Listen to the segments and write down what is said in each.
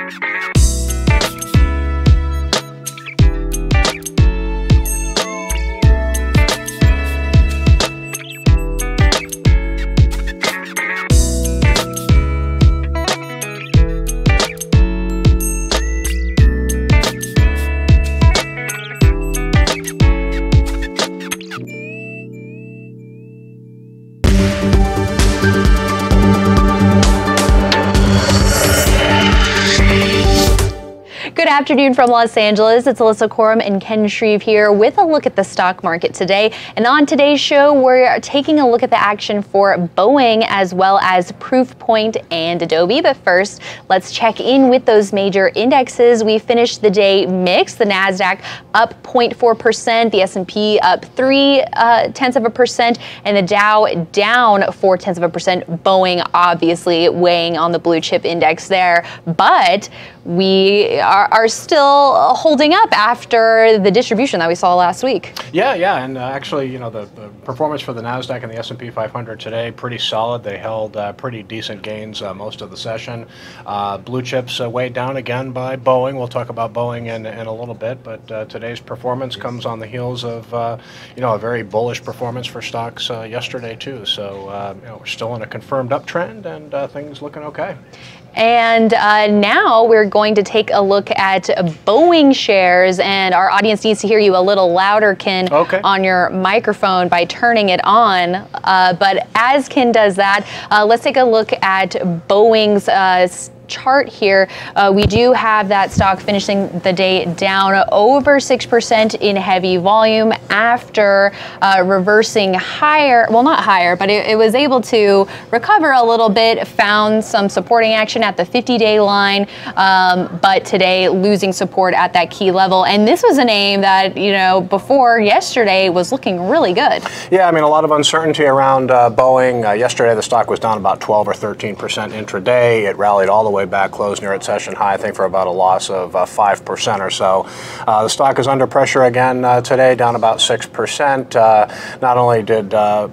Good afternoon from Los Angeles. It's Alyssa Corum and Ken Shreve here with a look at the stock market today. And on today's show, we're taking a look at the action for Boeing as well as Proofpoint and Adobe. But first, let's check in with those major indexes. We finished the day mixed. The Nasdaq up 0.4%, the S&P up 0.3%, and the Dow down 0.4%. Boeing obviously weighing on the blue chip index there, but we are still holding up after the distribution that we saw last week. Yeah, and actually, you know, the performance for the Nasdaq and the S&P 500 today pretty solid. They held pretty decent gains most of the session. Blue chips weighed down again by Boeing. We'll talk about Boeing in a little bit, but today's performance comes on the heels of you know, a very bullish performance for stocks yesterday too. So you know, we're still in a confirmed uptrend and things looking okay. And now we're going to take a look at Boeing shares, and our audience needs to hear you a little louder, Ken, on your microphone by turning it on. But as Ken does that, let's take a look at Boeing's chart here. We do have that stock finishing the day down over 6% in heavy volume after reversing higher, well, not higher, but it was able to recover a little bit, found some supporting action at the 50-day line, but today losing support at that key level. And this was a name that, you know, before yesterday was looking really good. Yeah, I mean, a lot of uncertainty around Boeing. Yesterday, the stock was down about 12 or 13% intraday. It rallied all the way back, closed near its session high, I think, for about a loss of 5% or so. The stock is under pressure again today, down about 6%. Not only did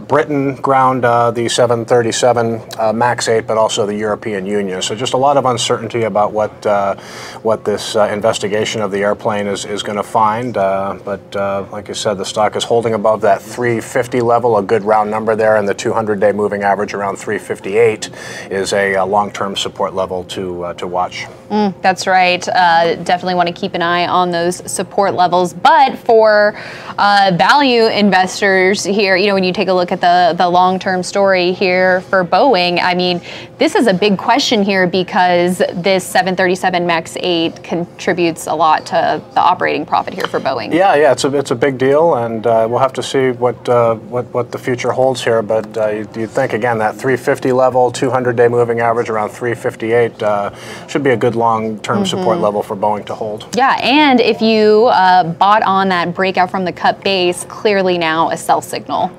Britain ground the 737 MAX 8, but also the European Union. So just a lot of uncertainty about what this investigation of the airplane is going to find. But like I said, the stock is holding above that 350 level, a good round number there, and the 200-day moving average around 358 is a long-term support level to watch. That's right. Definitely want to keep an eye on those support levels. But for value investors here, you know, when you take a look at the long-term story here for Boeing, I mean, this is a big question here because this 737 MAX 8 contributes a lot to the operating profit here for Boeing. Yeah, it's a big deal, and we'll have to see what the future holds here. But you'd think, again, that 350 level, 200-day moving average around 358 should be a good long-term support level for Boeing to hold. Yeah, and if you bought on that breakout from the cut base, clearly now a sell signal.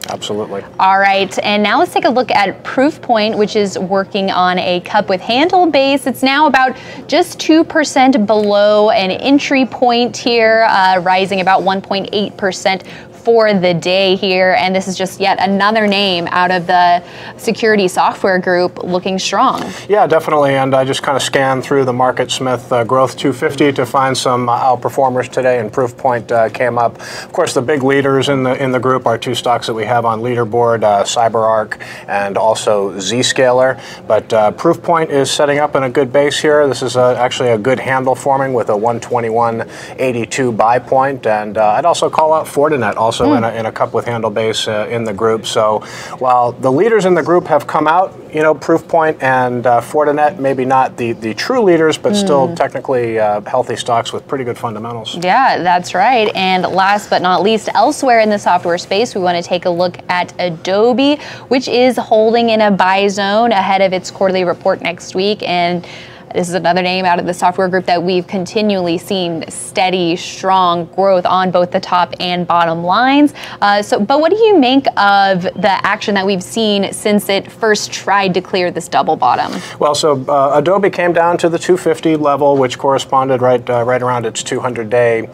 Absolutely. All right, and now let's take a look at Proofpoint, which is working on a cup with handle base. It's now about just 2% below an entry point here, rising about 1.8% for the day here, and this is just yet another name out of the security software group looking strong. Yeah, definitely, and I just kind of scanned through the MarketSmith Growth 250 to find some outperformers today, and Proofpoint came up. Of course, the big leaders in the group are two stocks that we have on leaderboard, CyberArk and also Zscaler, but Proofpoint is setting up in a good base here. This is actually a good handle forming with a 121.82 buy point, and I'd also call out Fortinet, also in a cup with handle base in the group. So while the leaders in the group have come out, you know, Proofpoint and Fortinet, maybe not the true leaders, but still technically healthy stocks with pretty good fundamentals. Yeah, that's right. And last but not least, elsewhere in the software space, we want to take a look at Adobe, which is holding in a buy zone ahead of its quarterly report next week. And this is another name out of the software group that we've continually seen steady, strong growth on both the top and bottom lines. But what do you make of the action that we've seen since it first tried to clear this double bottom? Well, so Adobe came down to the 250 level, which corresponded right around its 200-day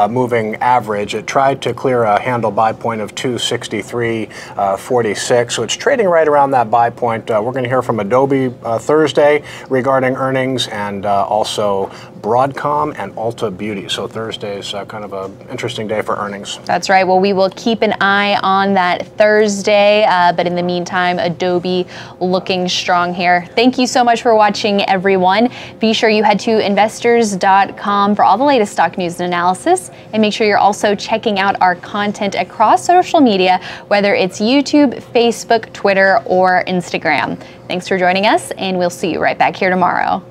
moving average. It tried to clear a handle buy point of 263.46, so it's trading right around that buy point. We're going to hear from Adobe Thursday regarding earnings. earnings, and also Broadcom and Ulta Beauty. So Thursday is kind of an interesting day for earnings. That's right. Well, we will keep an eye on that Thursday, but in the meantime, Adobe looking strong here. Thank you so much for watching, everyone. Be sure you head to investors.com for all the latest stock news and analysis, and make sure you're also checking out our content across social media, whether it's YouTube, Facebook, Twitter, or Instagram. Thanks for joining us, and we'll see you right back here tomorrow.